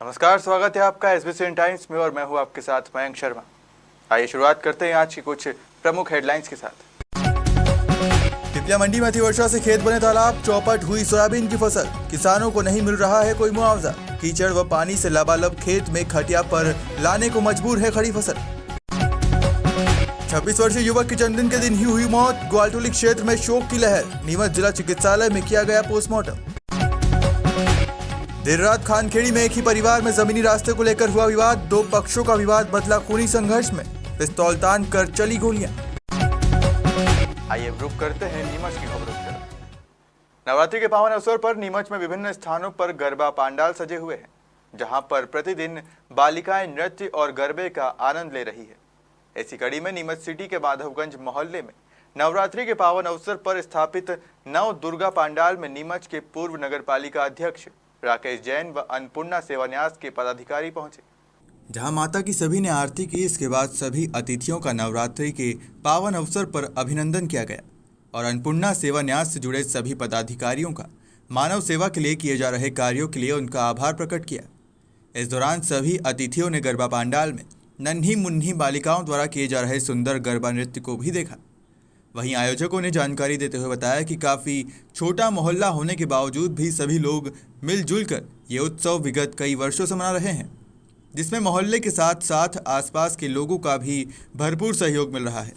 नमस्कार, स्वागत है आपका एसबीसी टाइम्स में और मैं हूं आपके साथ मयंक शर्मा। आइए शुरुआत करते हैं आज की कुछ प्रमुख हेडलाइंस के साथ। पिपलिया मंडी में अतिवर्षा से खेत बने तालाब, चौपट हुई सोयाबीन की फसल, किसानों को नहीं मिल रहा है कोई मुआवजा, कीचड़ व पानी से लबालब खेत में खटिया पर लाने को मजबूर है खड़ी फसल। 26 वर्षीय युवक की जन्मदिन के दिन ही हुई मौत, ग्वालटोली क्षेत्र में शोक की लहर, नीमच जिला चिकित्सालय में किया गया पोस्टमार्टम। देर रात खानखेड़ी में एक ही परिवार में जमीनी रास्ते को लेकर हुआ विवाद, दो पक्षों का विवाद बदला खूनी संघर्ष में, पिस्तौल तान कर चली गोलियां। आइए रुक करते हैं नीमच की खबरों की तरफ। नवरात्रि के पावन अवसर पर नीमच में विभिन्न स्थानों पर गरबा पंडाल सजे हुए हैं, जहां पर प्रतिदिन बालिकाएं नृत्य और गरबे का आनंद ले रही है। ऐसी कड़ी में नीमच सिटी के माधवगंज मोहल्ले में नवरात्रि के पावन अवसर पर स्थापित नव दुर्गा पंडाल में नीमच के पूर्व नगर पालिका अध्यक्ष राकेश जैन व अन्नपूर्णा सेवान्यास के पदाधिकारी पहुंचे, जहां माता की सभी ने आरती की। इसके बाद सभी अतिथियों का नवरात्रि के पावन अवसर पर अभिनंदन किया गया और अन्नपूर्णा सेवान्यास से जुड़े सभी पदाधिकारियों का मानव सेवा के लिए किए जा रहे कार्यों के लिए उनका आभार प्रकट किया। इस दौरान सभी अतिथियों ने गरबा पंडाल में नन्ही मुन्नी बालिकाओं द्वारा किए जा रहे सुंदर गरबा नृत्य को भी देखा। वहीं आयोजकों ने जानकारी देते हुए बताया कि काफ़ी छोटा मोहल्ला होने के बावजूद भी सभी लोग मिलजुल कर ये उत्सव विगत कई वर्षों से मना रहे हैं, जिसमें मोहल्ले के साथ साथ आसपास के लोगों का भी भरपूर सहयोग मिल रहा है।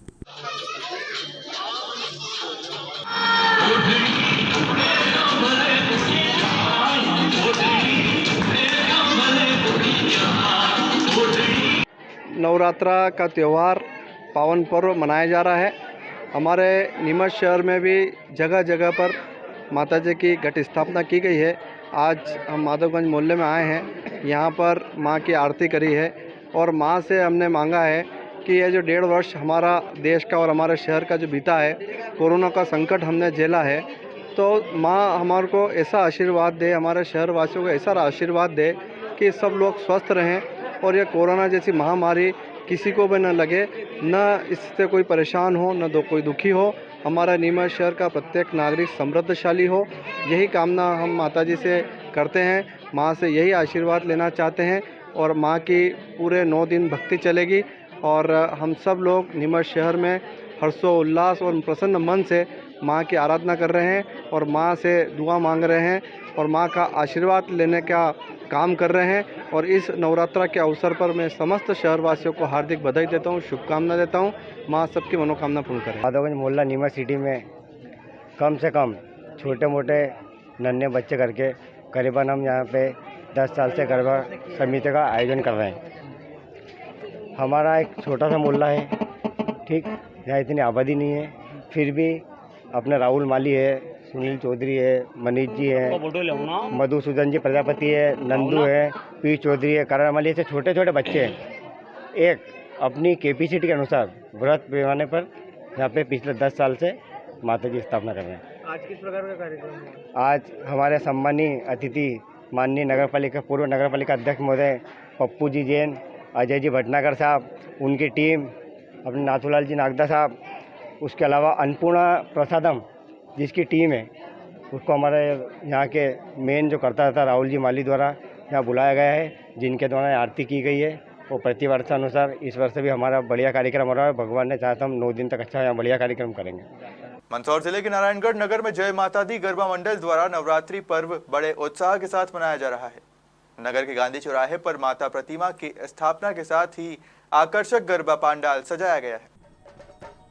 नवरात्रा का त्यौहार पावन पर्व मनाया जा रहा है। हमारे नीमच शहर में भी जगह जगह पर माता जी की घट स्थापना की गई है। आज हम माधवगंज मोहल्ले में आए हैं, यहाँ पर माँ की आरती करी है और माँ से हमने मांगा है कि ये जो 1.5 वर्ष हमारा देश का और हमारे शहर का जो बीता है, कोरोना का संकट हमने झेला है, तो माँ हमारे को ऐसा आशीर्वाद दे, हमारे शहर वासियों को ऐसा आशीर्वाद दे कि सब लोग स्वस्थ रहें और ये कोरोना जैसी महामारी किसी को भी न लगे, न इससे कोई परेशान हो, न कोई दुखी हो। हमारा नीमच शहर का प्रत्येक नागरिक समृद्धशाली हो, यही कामना हम माता जी से करते हैं। माँ से यही आशीर्वाद लेना चाहते हैं और माँ की पूरे 9 दिन भक्ति चलेगी और हम सब लोग नीमच शहर में हर्षोल्लास और प्रसन्न मन से माँ की आराधना कर रहे हैं और माँ से दुआ मांग रहे हैं और माँ का आशीर्वाद लेने का काम कर रहे हैं। और इस नवरात्रा के अवसर पर मैं समस्त शहरवासियों को हार्दिक बधाई देता हूँ, शुभकामना देता हूँ। माँ सबकी मनोकामना पूर्ण करें। माधवगंज मोहल्ला नीमच सिटी में कम से कम छोटे मोटे नन्हे बच्चे करके करीबन हम यहाँ पे 10 साल से गरबा समिति का आयोजन कर रहे हैं। हमारा एक छोटा सा मोहल्ला है, ठीक, यहाँ इतनी आबादी नहीं है, फिर भी अपने राहुल माली है, सुनील चौधरी है, मनीष जी है, मधुसूदन जी प्रजापति है, नंदू है, पी चौधरी है, करण माली से छोटे छोटे बच्चे हैं। एक अपनी कैपेसिटी के अनुसार व्रत पैमाने पर यहाँ पे पिछले 10 साल से माता जी स्थापना कर रहे हैं। आज किस प्रकार का कार्यक्रम है? आज हमारे सम्मानीय अतिथि माननीय नगरपालिका पूर्व नगरपालिका अध्यक्ष महोदय पप्पू जी जैन, अजय जी भटनागर साहब, उनकी टीम, अपने नाथूलाल जी नागदा साहब, उसके अलावा अन्नपूर्णा प्रसादम जिसकी टीम है, उसको हमारे यहाँ के मेन जो करता था राहुल जी माली द्वारा यहाँ बुलाया गया है, जिनके द्वारा आरती की गई है। वो प्रतिवर्षानुसार इस वर्ष भी हमारा बढ़िया कार्यक्रम हो रहा है। भगवान ने चाहा तो हम 9 दिन तक अच्छा यहाँ बढ़िया कार्यक्रम करेंगे। मंदसौर जिले के नारायणगढ़ नगर में जय माता दी गरबा मंडल द्वारा नवरात्रि पर्व बड़े उत्साह के साथ मनाया जा रहा है। नगर के गांधी चौराहे पर माता प्रतिमा की स्थापना के साथ ही आकर्षक गरबा पंडाल सजाया गया है।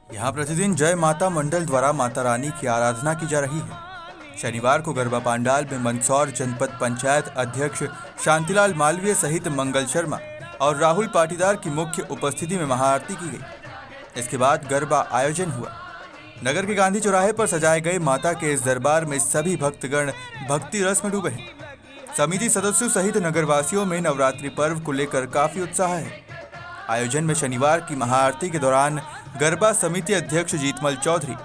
यहाँ प्रतिदिन जय माता मंडल द्वारा माता रानी की आराधना की जा रही है। शनिवार को गरबा पंडाल में मंदसौर जनपद पंचायत अध्यक्ष शांतिलाल मालवीय सहित मंगल शर्मा और राहुल पाटीदार की मुख्य उपस्थिति में महाआरती की गई। इसके बाद गरबा आयोजन हुआ। नगर के गांधी चौराहे पर सजाए गए माता के इस दरबार में सभी भक्तगण भक्ति रस में डूबे हैं। समिति सदस्यों सहित नगरवासियों में नवरात्रि पर्व को लेकर काफी उत्साह है। आयोजन में शनिवार की महाआरती के दौरान गरबा समिति अध्यक्ष जीतमल चौधरी,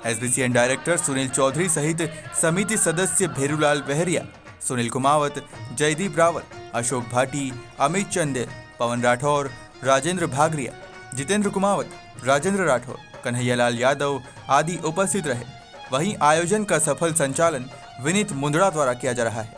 एसबीसीएन डायरेक्टर सुनील चौधरी सहित समिति सदस्य भेरूलाल बहरिया, सुनील कुमावत, जयदीप रावल, अशोक भाटी, अमित चंदेल, पवन राठौर, राजेंद्र भागरिया, जितेंद्र कुमावत, राजेंद्र राठौर, कन्हैयालाल यादव आदि उपस्थित रहे। वहीं आयोजन का सफल संचालन विनीत मुंदड़ा द्वारा किया जा रहा है।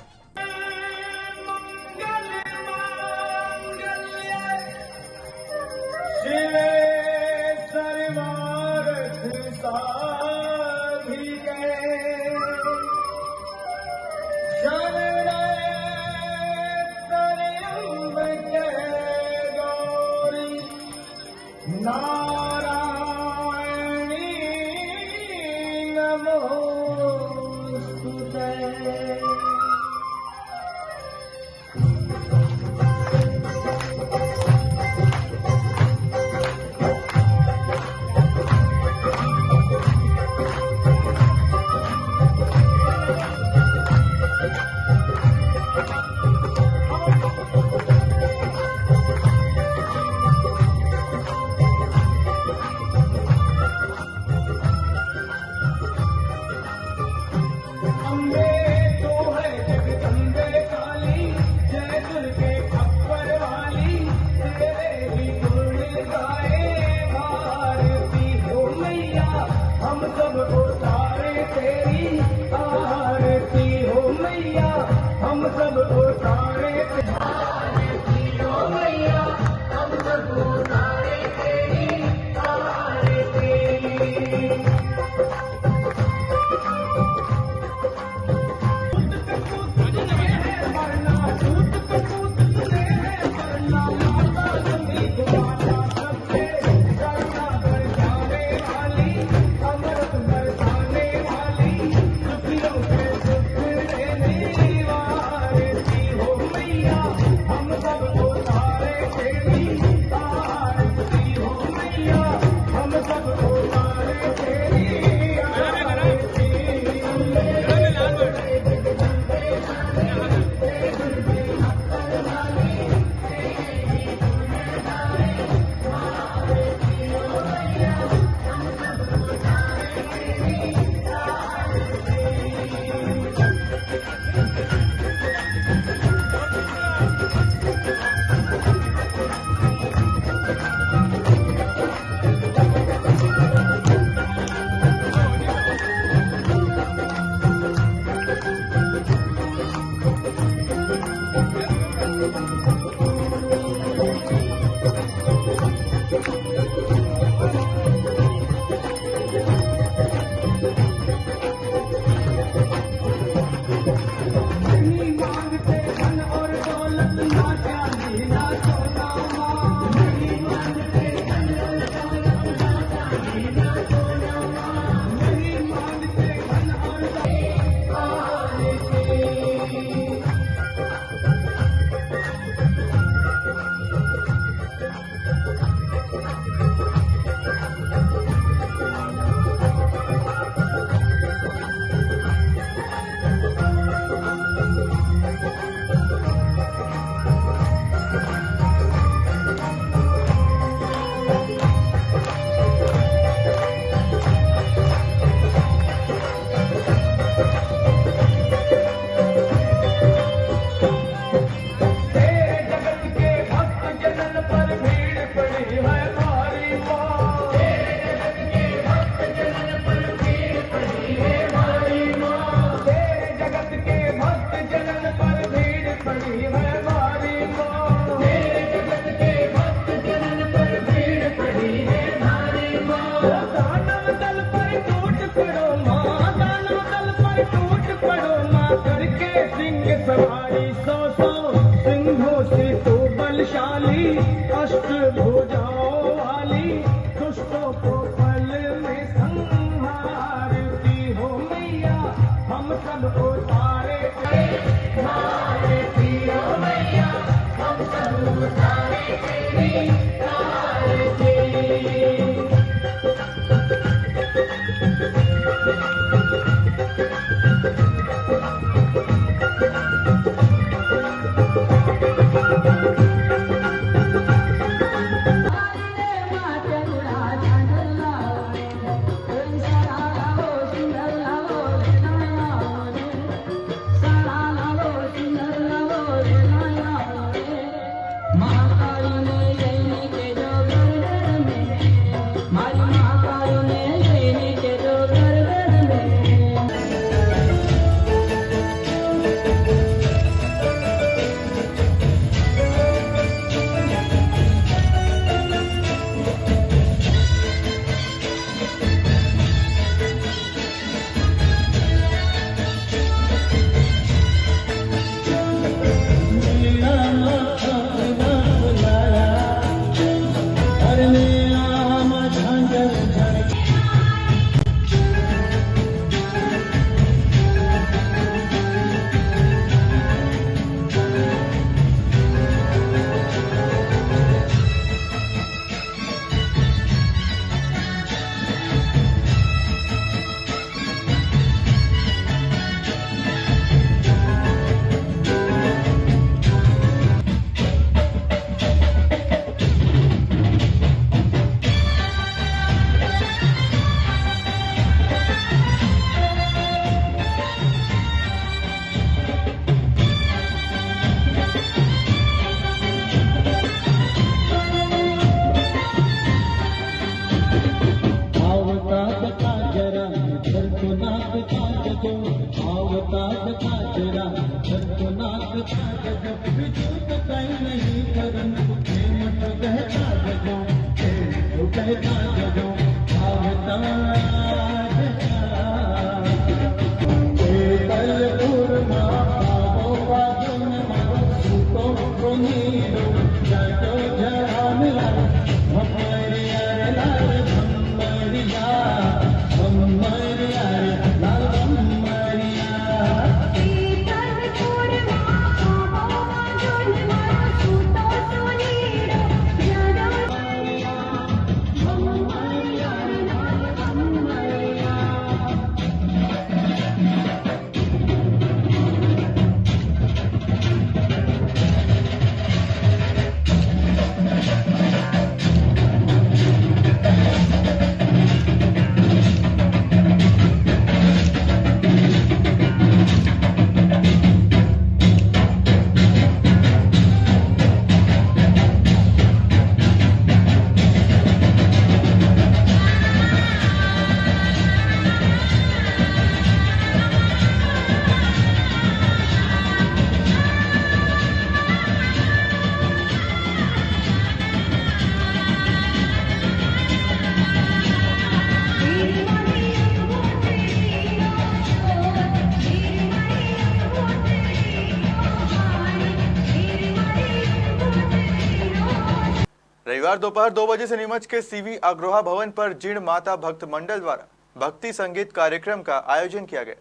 रविवार दोपहर 2 बजे से नीमच के सीवी अग्रोहा भवन पर जीर्ण माता भक्त मंडल द्वारा भक्ति संगीत कार्यक्रम का आयोजन किया गया।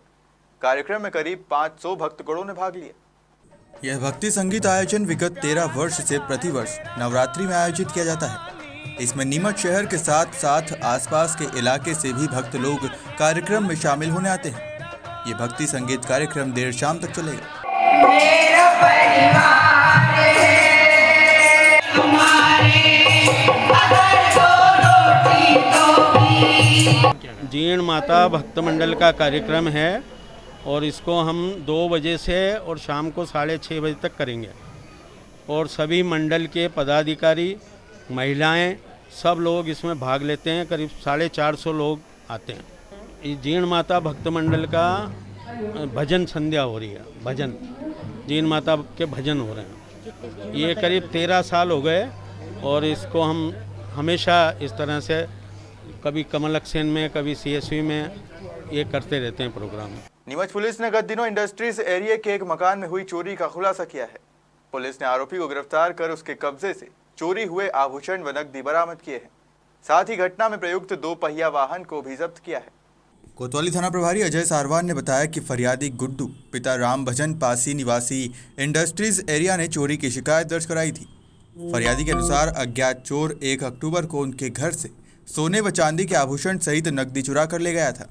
कार्यक्रम में करीब 500 भक्तगणों ने भाग लिया। यह भक्ति संगीत आयोजन विगत 13 वर्ष से प्रतिवर्ष नवरात्रि में आयोजित किया जाता है। इसमें नीमच शहर के साथ साथ आसपास के इलाके से भी भक्त लोग कार्यक्रम में शामिल होने आते हैं। ये भक्ति संगीत कार्यक्रम देर शाम तक चलेगा। मेरा परिवार है तुम्हारे अगर दो रोटी तो जीर्ण माता भक्त मंडल का कार्यक्रम है और इसको हम 2 बजे से और शाम को 6:30 बजे तक करेंगे और सभी मंडल के पदाधिकारी महिलाएं सब लोग इसमें भाग लेते हैं। करीब 450 लोग आते हैं। इस जीर्ण माता भक्त मंडल का भजन संध्या हो रही है। भजन जीर्ण माता के भजन हो रहे हैं। ये करीब 13 साल हो गए और इसको हम हमेशा इस तरह से कभी कमलक्सेन में कभी CSV में ये करते रहते हैं प्रोग्राम। नीमच पुलिस ने गत दिनों इंडस्ट्रीज एरिया के एक मकान में हुई चोरी का खुलासा किया है। पुलिस ने आरोपी को गिरफ्तार कर उसके कब्जे से चोरी हुए आभूषण व नकदी बरामद किए हैं। साथ ही घटना में प्रयुक्त 2 पहिया वाहन को भी जब्त किया है। कोतवाली थाना प्रभारी अजय सारवान ने बताया कि फरियादी गुड्डू पिता राम भजन पासी निवासी इंडस्ट्रीज एरिया ने चोरी की शिकायत दर्ज कराई थी। फरियादी के अनुसार अज्ञात चोर 1 अक्टूबर को उनके घर से सोने व चांदी के आभूषण सहित नकदी चुरा कर ले गया था।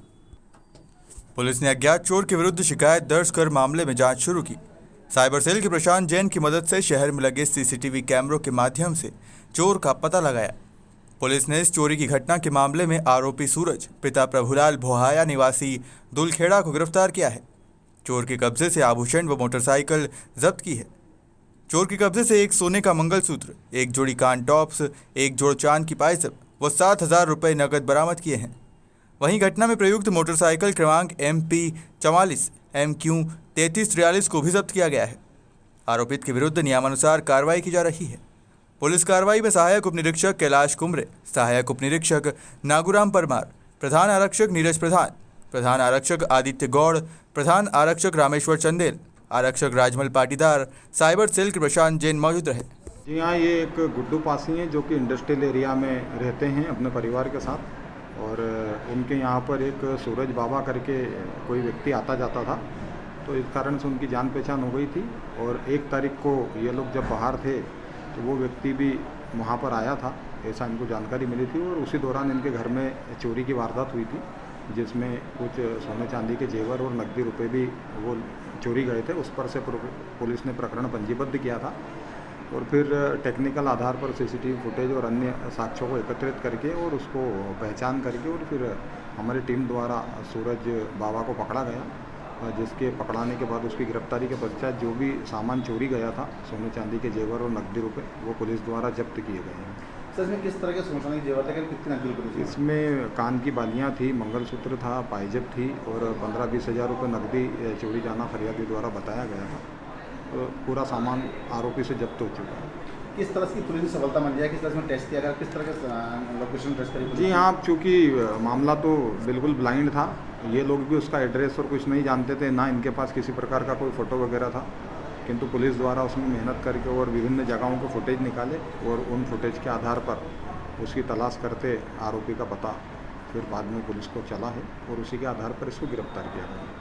पुलिस ने अज्ञात चोर के विरुद्ध शिकायत दर्ज कर मामले में जांच शुरू की। साइबर सेल के प्रशांत जैन की मदद से शहर में लगे CCTV कैमरों के माध्यम से चोर का पता लगाया। पुलिस ने इस चोरी की घटना के मामले में आरोपी सूरज पिता प्रभुलाल भोहाया निवासी दुलखेड़ा को गिरफ्तार किया है। चोर के कब्जे से आभूषण व मोटरसाइकिल जब्त की है। चोर के कब्जे से एक सोने का मंगलसूत्र, 1 जोड़ी कान टॉप्स, 1 जोड़ चांद की पायजब व 7,000 रुपये नकद बरामद किए हैं। वहीं घटना में प्रयुक्त मोटरसाइकिल क्रमांक MP 44 MQ 3343 को भी जब्त किया गया है। आरोपित के विरुद्ध नियमानुसार कार्रवाई की जा रही है। पुलिस कार्रवाई में सहायक उपनिरीक्षक कैलाश कुमरे, सहायक उपनिरीक्षक नागुराम परमार, प्रधान आरक्षक नीरज प्रधान, प्रधान आरक्षक आदित्य गौड़, प्रधान आरक्षक रामेश्वर चंदेल, आरक्षक राजमल पाटीदार, साइबर सेल के प्रशांत जैन मौजूद रहे। जी हाँ, ये एक गुड्डू पासी हैं जो कि इंडस्ट्रियल एरिया में रहते हैं अपने परिवार के साथ, और उनके यहाँ पर एक सूरज बाबा करके कोई व्यक्ति आता जाता था, तो इस कारण से उनकी जान पहचान हो गई थी। और 1 तारीख को ये लोग जब बाहर थे तो वो व्यक्ति भी वहाँ पर आया था, ऐसा इनको जानकारी मिली थी। और उसी दौरान इनके घर में चोरी की वारदात हुई थी, जिसमें कुछ सोने चांदी के जेवर और नकदी रुपए भी वो चोरी गए थे। उस पर से पुलिस ने प्रकरण पंजीबद्ध किया था और फिर टेक्निकल आधार पर CCTV फुटेज और अन्य साक्ष्यों को एकत्रित करके और उसको पहचान करके और फिर हमारी टीम द्वारा सूरज बाबा को पकड़ा गया, जिसके पकड़ाने के बाद उसकी गिरफ्तारी के पश्चात जो भी सामान चोरी गया था, सोने चांदी के जेवर और नकदी रुपए, वो पुलिस द्वारा जब्त किए गए हैं। सर, इसमें किस तरह के सोने चांदी के जेवर थे, कितनी नकदी रुपये? इसमें कान की बालियाँ थी, मंगलसूत्र था, पायजब थी और 15-20 हज़ार रुपये नकदी चोरी जाना फरियादी द्वारा बताया गया था। तो पूरा सामान आरोपी से जब्त हो चुका है। किस तरह की पुलिस ने सफलता मान लिया, किस तरह से टेस्ट किया गया, किस तरह का लोकेशन टेस्ट करी पुलिस जी ने? हाँ, चूँकि मामला तो बिल्कुल ब्लाइंड था, ये लोग भी उसका एड्रेस और कुछ नहीं जानते थे, ना इनके पास किसी प्रकार का कोई फ़ोटो वगैरह था, किंतु पुलिस द्वारा उसमें मेहनत करके और विभिन्न जगहों के फुटेज निकाले और उन फुटेज के आधार पर उसकी तलाश करते आरोपी का पता फिर बाद में पुलिस को चला है और उसी के आधार पर इसको गिरफ्तार किया गया।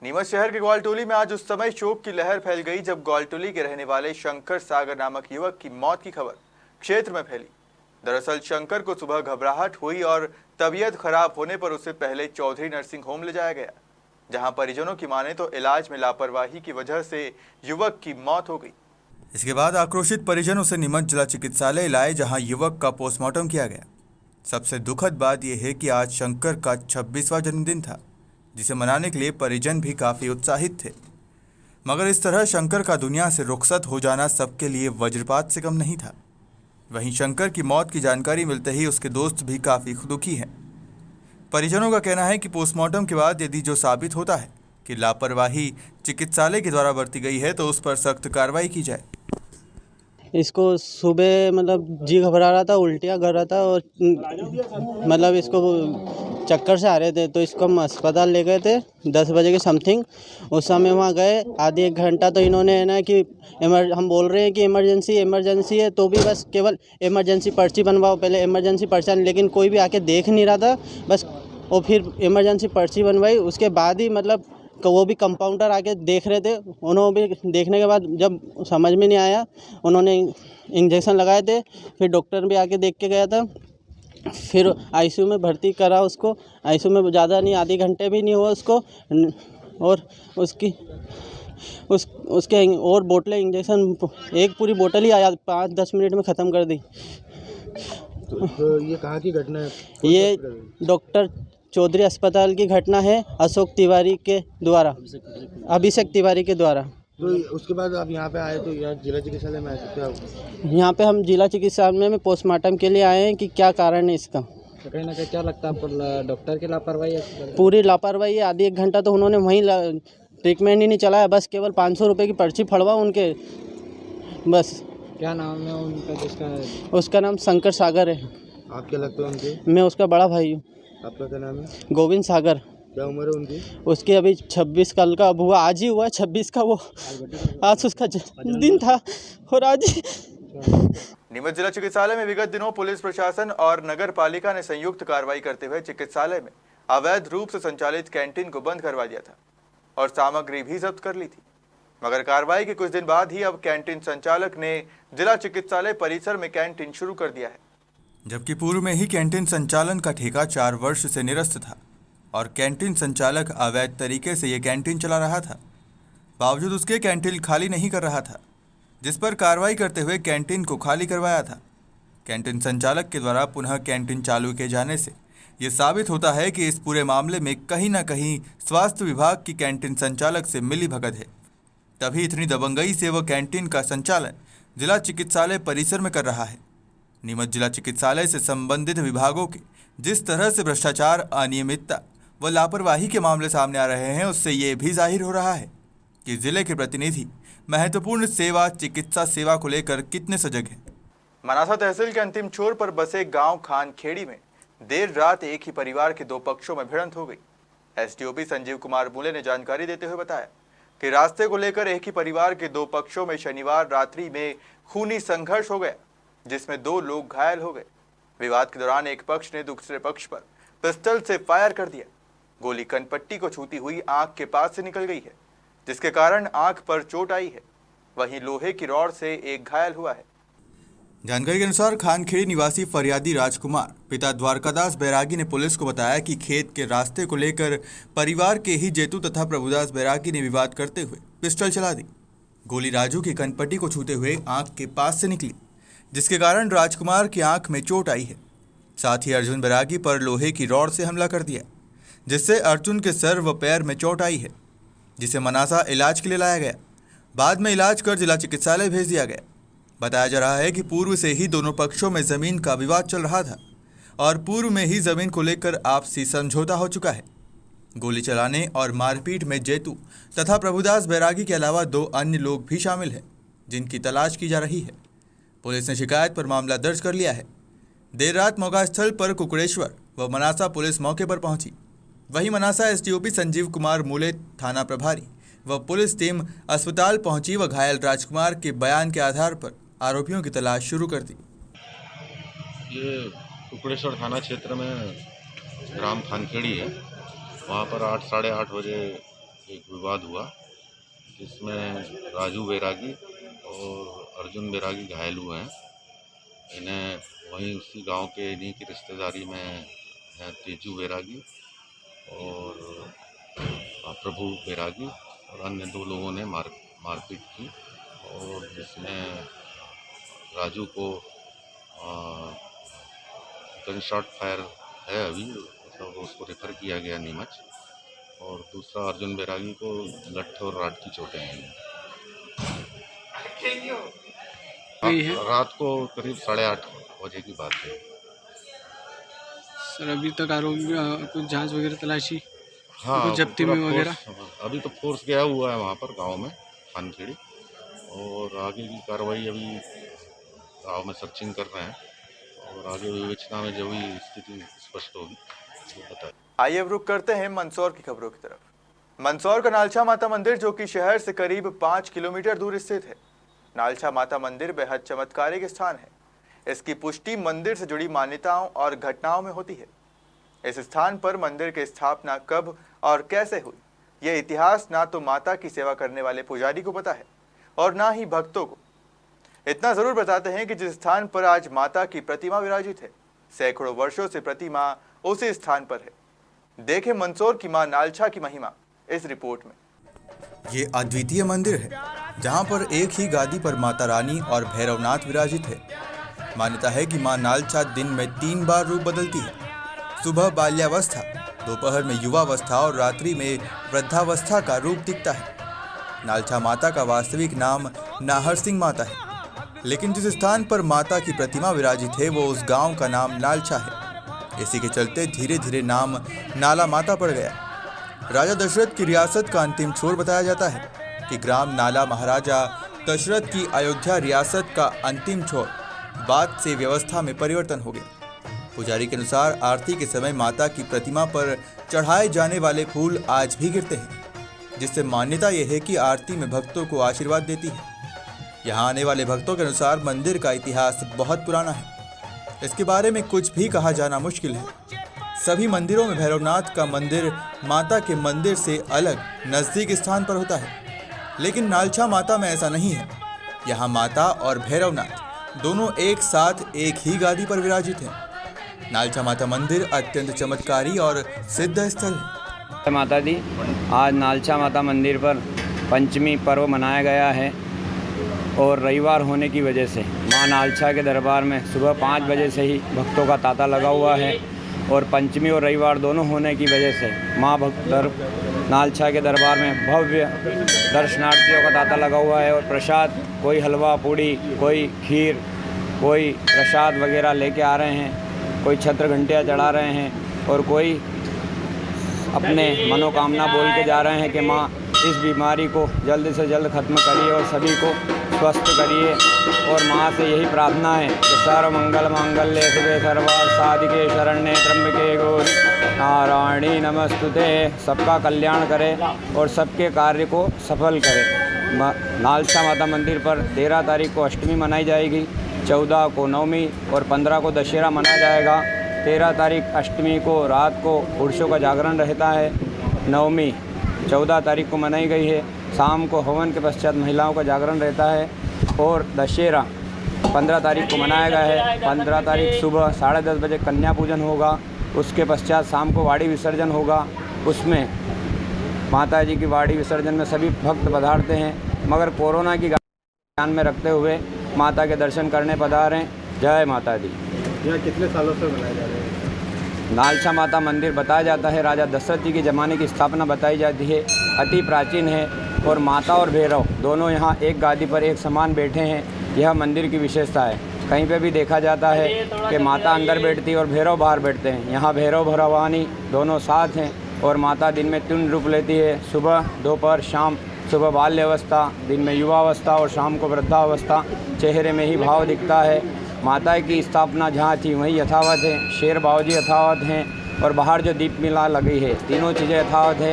नीमच शहर के ग्वालटोली में आज उस समय शोक की लहर फैल गई जब ग्वालटोली के रहने वाले शंकर सागर नामक युवक की मौत की खबर क्षेत्र में फैली। दरअसल शंकर को सुबह घबराहट हुई और तबीयत खराब होने पर उसे पहले चौधरी नर्सिंग होम ले जाया गया, जहां परिजनों की माने तो इलाज में लापरवाही की वजह से युवक की मौत हो गई। इसके बाद आक्रोशित परिजन उसे नीमच जिला चिकित्सालय लाए, जहां युवक का पोस्टमार्टम किया गया। सबसे दुखद बात यह है कि आज शंकर का 26वां जन्मदिन था, जिसे मनाने के लिए परिजन भी काफी उत्साहित थे, मगर इस तरह शंकर का दुनिया से रुखसत हो जाना सबके लिए वज्रपात से कम नहीं था। वहीं शंकर की मौत की जानकारी मिलते ही उसके दोस्त भी काफी दुखी हैं। परिजनों का कहना है कि पोस्टमार्टम के बाद यदि जो साबित होता है कि लापरवाही चिकित्सालय के द्वारा बरती गई है तो उस पर सख्त कार्रवाई की जाए। इसको सुबह मतलब जी घबरा रहा था, उल्टियाँ कर रहा था और मतलब इसको चक्कर से आ रहे थे, तो इसको हम अस्पताल ले गए थे 10 बजे के समथिंग। उस समय वहाँ गए, आधे एक घंटा तो इन्होंने है ना कि हम बोल रहे हैं कि इमरजेंसी है, तो भी बस केवल इमरजेंसी पर्ची बनवाओ, पहले इमरजेंसी पर्चा, लेकिन कोई भी आके देख नहीं रहा था बस। और फिर इमरजेंसी पर्ची बनवाई, उसके बाद ही मतलब वो भी कंपाउंडर आके देख रहे थे। उन्होंने भी देखने के बाद जब समझ में नहीं आया, उन्होंने इंजेक्शन लगाए थे। फिर डॉक्टर भी आके देख के गया था, फिर आईसीयू में भर्ती करा उसको। आईसीयू में ज़्यादा नहीं, आधे घंटे भी नहीं हुआ उसको, और उसके और बोतलें इंजेक्शन, एक पूरी बोतल ही आया 5-10 मिनट में ख़त्म कर दी। तो ये कहाँ की घटना है? ये डॉक्टर चौधरी अस्पताल की घटना है, अभिषेक तिवारी के द्वारा। तो उसके बाद आप यहाँ पे आए, तो यहाँ जिला चिकित्सालय में आए, तो क्या यहाँ पे हम जिला चिकित्सालय में पोस्टमार्टम के लिए आए हैं कि क्या कारण है इसका। तो कहीं ना कहीं क्या लगता है आपको, डॉक्टर की लापरवाही है? पूरी लापरवाही है। आधी एक घंटा तो उन्होंने वहीं ट्रीटमेंट ही नहीं चलाया, बस केवल 500 रुपये की पर्ची फड़वा उनके, बस। क्या नाम है उनका जिसका? उसका नाम शंकर सागर है। आप क्या लगता है उनके? मैं उसका बड़ा भाई हूँ। आपका क्या नाम है? गोविंद सागर। क्या उम्र है उनकी? उसकी अभी 26 कल का अब हुआ, आज ही हुआ 26 का, वो आज उसका जन्मदिन था और आज ही। नीमच जिला चिकित्सालय में विगत दिनों पुलिस प्रशासन और नगर पालिका ने संयुक्त कार्रवाई करते हुए चिकित्सालय में अवैध रूप से संचालित कैंटीन को बंद करवा दिया था और सामग्री भी जब्त कर ली थी। मगर कार्रवाई के कुछ दिन बाद ही अब कैंटीन संचालक ने जिला चिकित्सालय परिसर में कैंटीन शुरू कर दिया है, जबकि पूर्व में ही कैंटीन संचालन का ठेका 4 वर्ष से निरस्त था और कैंटीन संचालक अवैध तरीके से ये कैंटीन चला रहा था। बावजूद उसके कैंटीन खाली नहीं कर रहा था, जिस पर कार्रवाई करते हुए कैंटीन को खाली करवाया था। कैंटीन संचालक के द्वारा पुनः कैंटीन चालू किए जाने से ये साबित होता है कि इस पूरे मामले में कहीं ना कहीं स्वास्थ्य विभाग की कैंटीन संचालक से मिली भगत है। तभी इतनी दबंगई से वह कैंटीन का संचालन जिला चिकित्सालय परिसर में कर रहा है। नीमच जिला चिकित्सालय से संबंधित विभागों के जिस तरह से भ्रष्टाचार, अनियमितता व लापरवाही के मामले सामने आ रहे हैं, उससे ये भी जाहिर हो रहा है कि जिले के प्रतिनिधि महत्वपूर्ण सेवा, चिकित्सा सेवा को लेकर कितने सजग हैं। मनासा तहसील के अंतिम छोर पर बसे गांव खानखेड़ी में देर रात एक ही परिवार के 2 पक्षों में भिड़ंत हो गई। एसडीओपी संजीव कुमार मूले ने जानकारी देते हुए बताया कि रास्ते को लेकर एक ही परिवार के 2 पक्षों में शनिवार रात्रि में खूनी संघर्ष हो गया, जिसमें 2 लोग घायल हो गए। विवाद के दौरान एक पक्ष ने दूसरे पक्ष पर पिस्टल से फायर कर दिया। गोली कनपट्टी को छूती हुई आंख के पास से निकल गई है, जिसके कारण आंख पर चोट आई है। वहीं लोहे की रॉड से एक घायल हुआ है। जानकारी के अनुसार खानखेड़ी निवासी फरियादी राजकुमार पिता द्वारकादास बैरागी ने पुलिस को बताया कि खेत के रास्ते को लेकर परिवार के ही जेतू तथा प्रभुदास बैरागी ने विवाद करते हुए पिस्टल चला दी। गोली राजू की कनपट्टी को छूते हुए आंख के पास से निकली, जिसके कारण राजकुमार की आंख में चोट आई है। साथ ही अर्जुन बैरागी पर लोहे की रॉड से हमला कर दिया, जिससे अर्जुन के सर व पैर में चोट आई है, जिसे मनासा इलाज के लिए लाया गया। बाद में इलाज कर जिला चिकित्सालय भेज दिया गया। बताया जा रहा है कि पूर्व से ही दोनों पक्षों में जमीन का विवाद चल रहा था और पूर्व में ही जमीन को लेकर आपसी समझौता हो चुका है। गोली चलाने और मारपीट में जेतू तथा प्रभुदास बैरागी के अलावा 2 अन्य लोग भी शामिल हैं, जिनकी तलाश की जा रही है। पुलिस ने शिकायत पर मामला दर्ज कर लिया है। देर रात मौका स्थल पर कुकड़ेश्वर व मनासा पुलिस मौके पर पहुंची। वहीं मनासा एसडीओपी संजीव कुमार मूले थाना प्रभारी व पुलिस टीम अस्पताल पहुंची व घायल राजकुमार के बयान के आधार पर आरोपियों की तलाश शुरू कर दी। ये कुकड़ेश्वर थाना क्षेत्र में ग्राम खानखेड़ी है। वहाँ पर 8 साढ़े 8 बजे एक विवाद हुआ जिसमें राजू बैरागी और अर्जुन बैरागी घायल हुए हैं। इन्हें वहीं उसी गांव के इन्हीं की रिश्तेदारी में हैं तेजू बैरागी और प्रभु बैरागी और अन्य 2 लोगों ने मारपीट की और जिसमें राजू को गन शॉट फायर है अभी, मतलब उसको रेफर किया गया नीमच, और दूसरा अर्जुन बैरागी को लठ और राड की चोटें हैं। रात को करीब 8:30 बजे की बात है। सर अभी तक आरोपी कुछ जांच वगैरह तलाशी, हाँ, कुछ जब्ती में वगैरह? अभी तो फोर्स गया हुआ है वहाँ पर गांव में खानखेड़ी, और आगे की कार्रवाई अभी गांव में सर्चिंग कर रहे हैं और आगे विवेचना में जो भी स्थिति स्पष्ट होगी वो बताएं। आइए अब रुक करते हैं मंदसौर की खबरों की तरफ। मंदसौर का नालछा माता मंदिर, जो कि शहर से करीब 5 किलोमीटर दूर स्थित है। नालछा माता मंदिर बेहद चमत्कारिक स्थान है। इसकी पुष्टि मंदिर से जुड़ी मान्यताओं और घटनाओं में होती है। इस स्थान पर मंदिर की स्थापना कब और कैसे हुई, यह इतिहास ना तो माता की सेवा करने वाले पुजारी को पता है और ना ही भक्तों को। इतना जरूर बताते हैं कि जिस स्थान पर आज माता की प्रतिमा विराजित है, सैकड़ों वर्षों से प्रतिमा उसी स्थान पर है। देखें मंदसौर की मां नालछा की महिमा इस रिपोर्ट में। ये अद्वितीय मंदिर है जहां पर एक ही गादी पर माता रानी और भैरवनाथ विराजित है। मान्यता है कि मां नालछा दिन में 3 बार रूप बदलती है। सुबह बाल्यावस्था, दोपहर में युवावस्था और रात्रि में वृद्धावस्था का रूप दिखता है। नालछा माता का वास्तविक नाम नाहर सिंह माता है, लेकिन जिस स्थान पर माता की प्रतिमा विराजित है वो उस गांव का नाम नालछा है। इसी के चलते धीरे धीरे नाम नाला माता पड़ गया। राजा दशरथ की रियासत का अंतिम छोर बताया जाता है कि ग्राम नाला महाराजा दशरथ की अयोध्या रियासत का अंतिम छोर बाद से व्यवस्था में परिवर्तन हो गया। पुजारी के अनुसार आरती के समय माता की प्रतिमा पर चढ़ाए जाने वाले फूल आज भी गिरते हैं, जिससे मान्यता यह है कि आरती में भक्तों को आशीर्वाद देती है। यहाँ आने वाले भक्तों के अनुसार मंदिर का इतिहास बहुत पुराना है। इसके बारे में कुछ भी कहा जाना मुश्किल है। सभी मंदिरों में भैरवनाथ का मंदिर माता के मंदिर से अलग नज़दीक स्थान पर होता है, लेकिन नालछा माता में ऐसा नहीं है। यहाँ माता और भैरवनाथ दोनों एक साथ एक ही गादी पर विराजित हैं। नालछा माता मंदिर अत्यंत चमत्कारी और सिद्ध स्थल है। माता दी, आज नालछा माता मंदिर पर पंचमी पर्व मनाया गया है और रविवार होने की वजह से मां नालछा के दरबार में सुबह 5 बजे से ही भक्तों का तांता लगा हुआ है और पंचमी और रविवार दोनों होने की वजह से मां भक्त नालछा के दरबार में भव्य दर्शनार्थियों का तांता लगा हुआ है। और प्रसाद, कोई हलवा पूड़ी, कोई खीर, कोई प्रसाद वगैरह लेके आ रहे हैं, कोई छत्र घंटियाँ चढ़ा रहे हैं और कोई अपने मनोकामना बोल के जा रहे हैं कि माँ इस बीमारी को जल्द से जल्द ख़त्म करिए और सभी को स्वस्थ करिए। और माँ से यही प्रार्थना है कि सर्वमंगल मांगल्ये शिवे सर्वार्थ साधिके शरण्ये त्र्यंबके गौरी नारायणी नमस्तुते। सबका कल्याण करे और सबके कार्य को सफल करे। नालछा माता मंदिर पर 13 तारीख को अष्टमी मनाई जाएगी, 14 को नवमी और 15 को दशहरा मनाया जाएगा। 13 तारीख अष्टमी को रात को पुरुषों का जागरण रहता है। नवमी 14 तारीख को मनाई गई है। शाम को हवन के पश्चात महिलाओं का जागरण रहता है और दशहरा 15 तारीख को मनाया गया है। 15 तारीख सुबह 10:30 बजे कन्या पूजन होगा। उसके पश्चात शाम को वाड़ी विसर्जन होगा। उसमें माता जी की वाड़ी विसर्जन में सभी भक्त पधारते हैं, मगर कोरोना की ध्यान में रखते हुए माता के दर्शन करने पधारें। जय माता दी। यह कितने सालों से बनाए जा रहे हैं? नालछा माता मंदिर बताया जाता है राजा दशरथ जी के ज़माने की स्थापना बताई जाती है। अति प्राचीन है और माता और भैरव दोनों यहाँ एक गादी पर एक समान बैठे हैं। यह मंदिर की विशेषता है। कहीं पे भी देखा जाता है कि माता अंदर बैठती है और भैरव बाहर बैठते हैं। यहाँ भैरव भैरवानी दोनों साथ हैं और माता दिन में 3 रूप लेती है, सुबह, दोपहर, शाम। सुबह बाल्यावस्था, दिन में युवावस्था और शाम को वृद्धावस्था। चेहरे में ही भाव दिखता है। माता की स्थापना जहाँ थी वहीं यथावत है। शेर बावजी यथावत हैं और बाहर जो दीप मिला लगी है, तीनों चीज़ें यथावत है।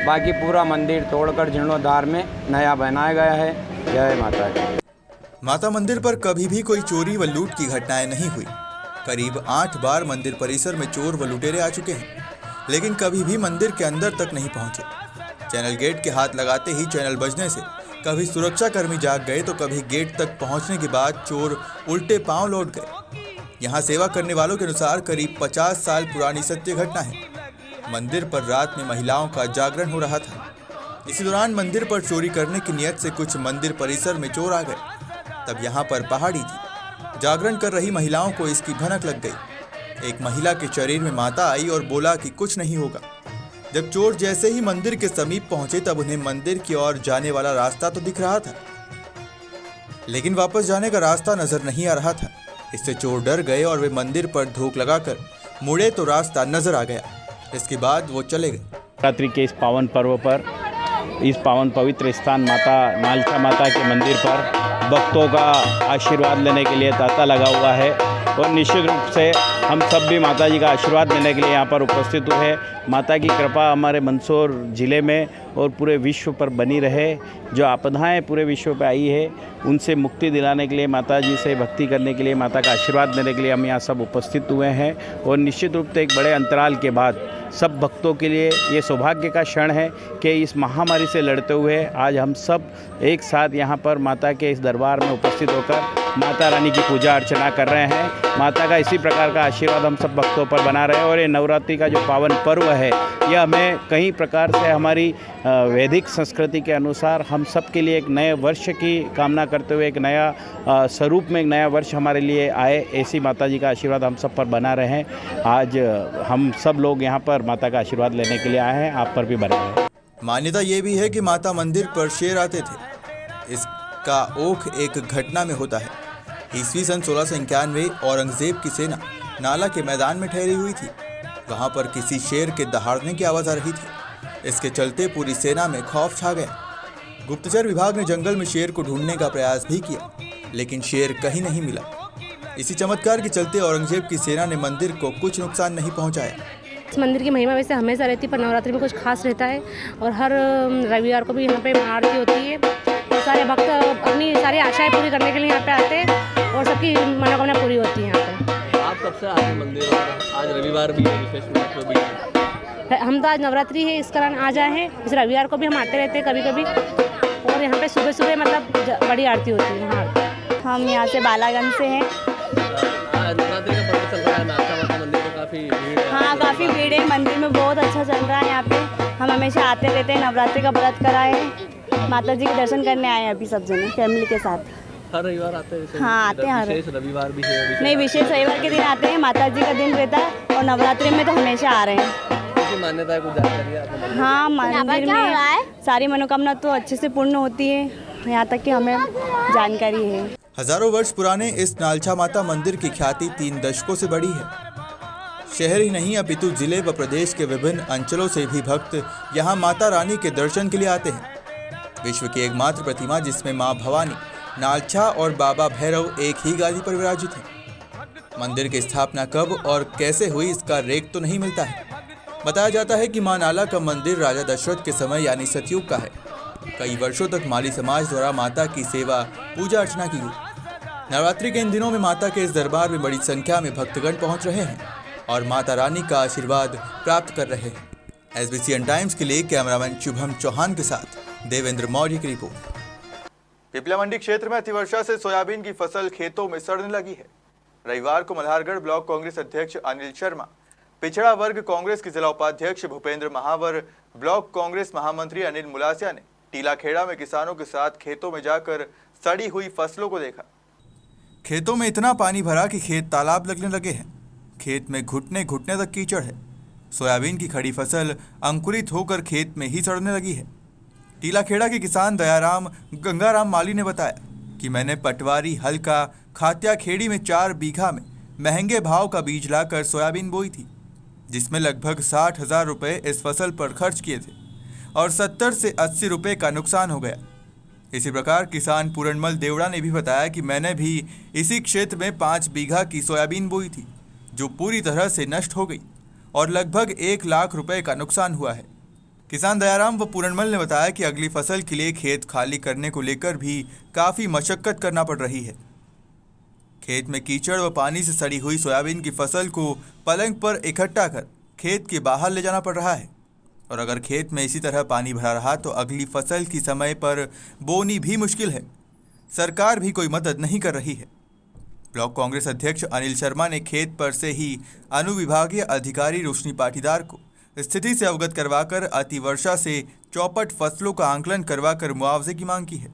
बाकी पूरा मंदिर तोड़कर जीर्णोद्धार में नया बनाया गया है। जय माता की। माता मंदिर पर कभी भी कोई चोरी व लूट की घटनाएं नहीं हुई। करीब 8 बार मंदिर परिसर में चोर व लुटेरे आ चुके हैं, लेकिन कभी भी मंदिर के अंदर तक नहीं पहुंचे। चैनल गेट के हाथ लगाते ही चैनल बजने से कभी सुरक्षा कर्मी जाग गए तो कभी गेट तक पहुंचने के बाद चोर उल्टे पांव लौट गए। यहां सेवा करने वालों के अनुसार करीब 50 साल पुरानी सत्य घटना है। मंदिर पर रात में महिलाओं का जागरण हो रहा था। इसी दौरान मंदिर पर चोरी करने की नियत से कुछ मंदिर परिसर में चोर आ गए। तब यहाँ पर पहाड़ी थी। जागरण कर रही महिलाओं को इसकी भनक लग गई। एक महिला के शरीर में माता आई और बोला कि कुछ नहीं होगा। जब चोर जैसे ही मंदिर के समीप पहुंचे तब उन्हें मंदिर की ओर जाने वाला रास्ता तो दिख रहा था, लेकिन वापस जाने का रास्ता नजर नहीं आ रहा था। इससे चोर डर गए और वे मंदिर पर धोख लगाकर मुड़े तो रास्ता नजर आ गया। इसके बाद वो चले गए। नवरात्रि के इस पावन पर्व पर इस पावन पवित्र स्थान माता नालचा माता के मंदिर पर भक्तों का आशीर्वाद लेने के लिए तांता लगा हुआ है और निश्चित रूप से हम सब भी माता जी का आशीर्वाद लेने के लिए यहाँ पर उपस्थित हुए हैं। माता की कृपा हमारे मंदसौर ज़िले में और पूरे विश्व पर बनी रहे। जो आपदाएं पूरे विश्व पर आई है उनसे मुक्ति दिलाने के लिए, माता जी से भक्ति करने के लिए, माता का आशीर्वाद लेने के लिए हम यहाँ सब उपस्थित हुए हैं। और निश्चित रूप से एक बड़े अंतराल के बाद सब भक्तों के लिए ये सौभाग्य का क्षण है कि इस महामारी से लड़ते हुए आज हम सब एक साथ यहाँ पर माता के इस दरबार में उपस्थित होकर माता रानी की पूजा अर्चना कर रहे हैं। माता का इसी प्रकार का आशीर्वाद हम सब भक्तों पर बना रहे हैं। और ये नवरात्रि का जो पावन पर्व है यह हमें कई प्रकार से हमारी वैदिक संस्कृति के अनुसार हम सब के लिए एक नए वर्ष की कामना करते हुए एक नया स्वरूप में एक नया वर्ष हमारे लिए आए, ऐसी माता जी का आशीर्वाद हम सब पर बना रहे हैं। आज हम सब लोग यहाँ पर माता का आशीर्वाद लेने के लिए आए हैं, आप पर भी बना है। मान्यता ये भी है कि माता मंदिर पर शेर आते थे। इसका ओख एक घटना में होता है। ईस्वी सन 1691 औरंगजेब की सेना नाला के मैदान में ठहरी हुई थी। वहां पर किसी शेर के दहाड़ने की आवाज़ आ रही थी। इसके चलते पूरी सेना में खौफ छा गया। गुप्तचर विभाग ने जंगल में शेर को ढूंढने का प्रयास भी किया, लेकिन शेर कहीं नहीं मिला। इसी चमत्कार के चलते औरंगजेब की सेना ने मंदिर को कुछ नुकसान नहीं पहुंचाया। इस मंदिर की महिमा वैसे हमेशा रहती है, पर नवरात्रि में कुछ खास रहता है। और हर रविवार को भी यहाँ पे आरती होती है। तो सारे भक्त अपनी सारी आशाएं पूरी करने के लिए यहाँ पे आते हैं और सबकी मनोकामना पूरी होती है यहाँ पे। आप कब से आए मंदिर और आज रविवार भी है, विशेष महत्व भी है? हम तो आज नवरात्रि है इस कारण आज आए हैं। इस रविवार को भी हम आते रहते हैं कभी कभी। और यहाँ पे सुबह सुबह मतलब बड़ी आरती होती है यहाँ। हम यहाँ से बालागंज से हैं। नवरात्रि का पर्व चल रहा है, नालचा माता मंदिर में काफ़ी भीड़ है। हाँ, काफ़ी भीड़ है। मंदिर में बहुत अच्छा चल रहा है यहाँ पे। हम हमेशा आते रहते हैं। नवरात्रि का व्रत कराए हैं, माता जी के दर्शन करने आए हैं अभी सब जने फैमिली के साथ। हर रविवार आते हैं? हाँ, आते हैं। विशेष रविवार भी है? नहीं, विशेष रविवार के दिन आते हैं। माता जी का दिन रहता है और नवरात्रि में तो हमेशा आ रहे हैं। मान्यता है, कुछ जानकारी है? हाँ, मंदिर में सारी मनोकामना तो अच्छे से पूर्ण होती है, यहाँ तक कि हमें जानकारी है। हजारों वर्ष पुराने इस नालचा माता मंदिर की ख्याति 3 दशकों से बढ़ी है। शहर ही नहीं अपितु जिले व प्रदेश के विभिन्न अंचलों से भी भक्त यहाँ माता रानी के दर्शन के लिए आते हैं। विश्व की एकमात्र प्रतिमा जिसमें माँ भवानी, नालचा और बाबा भैरव एक ही गादी पर विराजित हैं। मंदिर की स्थापना कब और कैसे हुई इसका रेख तो नहीं मिलता है। बताया जाता है कि मां नाला का मंदिर राजा दशरथ के समय यानी सतयुग का है। कई वर्षों तक माली समाज द्वारा माता की सेवा पूजा अर्चना की गई। नवरात्रि के इन दिनों में माता के इस दरबार में बड़ी संख्या में भक्तगण पहुंच रहे हैं और माता रानी का आशीर्वाद प्राप्त कर रहे हैं। SBCN टाइम्स के लिए कैमरामैन शुभम चौहान के साथ देवेंद्र मौर्य की रिपोर्ट। पिपला मंडी क्षेत्र में अतिवर्षा से सोयाबीन की फसल खेतों में सड़ने लगी है। रविवार को मल्हारगढ़ ब्लॉक कांग्रेस अध्यक्ष अनिल शर्मा, पिछड़ा वर्ग कांग्रेस के जिला उपाध्यक्ष भूपेंद्र महावर, ब्लॉक कांग्रेस महामंत्री अनिल मुलासिया ने टीलाखेड़ा में किसानों के साथ खेतों में जाकर सड़ी हुई फसलों को देखा। खेतों में इतना पानी भरा कि खेत तालाब लगने लगे हैं। खेत में घुटने घुटने तक कीचड़ है। सोयाबीन की खड़ी फसल अंकुरित होकर खेत में ही सड़ने लगी है। टीलाखेड़ा के किसान दयाराम गंगाराम माली ने बताया कि मैंने पटवारी हल्का खात्या खेड़ी में 4 बीघा में महंगे भाव का बीज लाकर सोयाबीन बोई थी, जिसमें लगभग 60,000 रुपये इस फसल पर खर्च किए थे। और 70 से 80 रुपए का नुकसान हो गया। इसी प्रकार किसान पूरनमल देवड़ा ने भी बताया कि मैंने भी इसी क्षेत्र में 5 बीघा की सोयाबीन बोई थी, जो पूरी तरह से नष्ट हो गई और लगभग 1 लाख रुपए का नुकसान हुआ है। किसान दयाराम व पूरनमल ने बताया कि अगली फसल के लिए खेत खाली करने को लेकर भी काफ़ी मशक्कत करना पड़ रही है। खेत में कीचड़ व पानी से सड़ी हुई सोयाबीन की फसल को पलंग पर इकट्ठा कर खेत के बाहर ले जाना पड़ रहा है और अगर खेत में इसी तरह पानी भरा रहा तो अगली फसल की समय पर बोनी भी मुश्किल है। सरकार भी कोई मदद नहीं कर रही है। ब्लॉक कांग्रेस अध्यक्ष अनिल शर्मा ने खेत पर से ही अनुविभागीय अधिकारी रोशनी पाटीदार को स्थिति से अवगत करवाकर अतिवर्षा से चौपट फसलों का आंकलन करवाकर मुआवजे की मांग की है।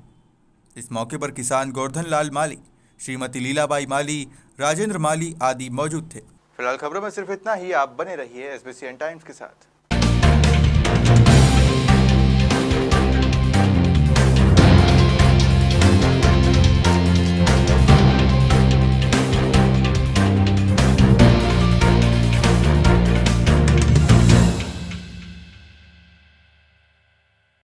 इस मौके पर किसान गोवर्धन लाल माली, श्रीमती लीलाबाई माली, राजेंद्र माली आदि मौजूद थे। फिलहाल खबरों में सिर्फ इतना ही। आप बने रहिए SBCN टाइम्स के साथ।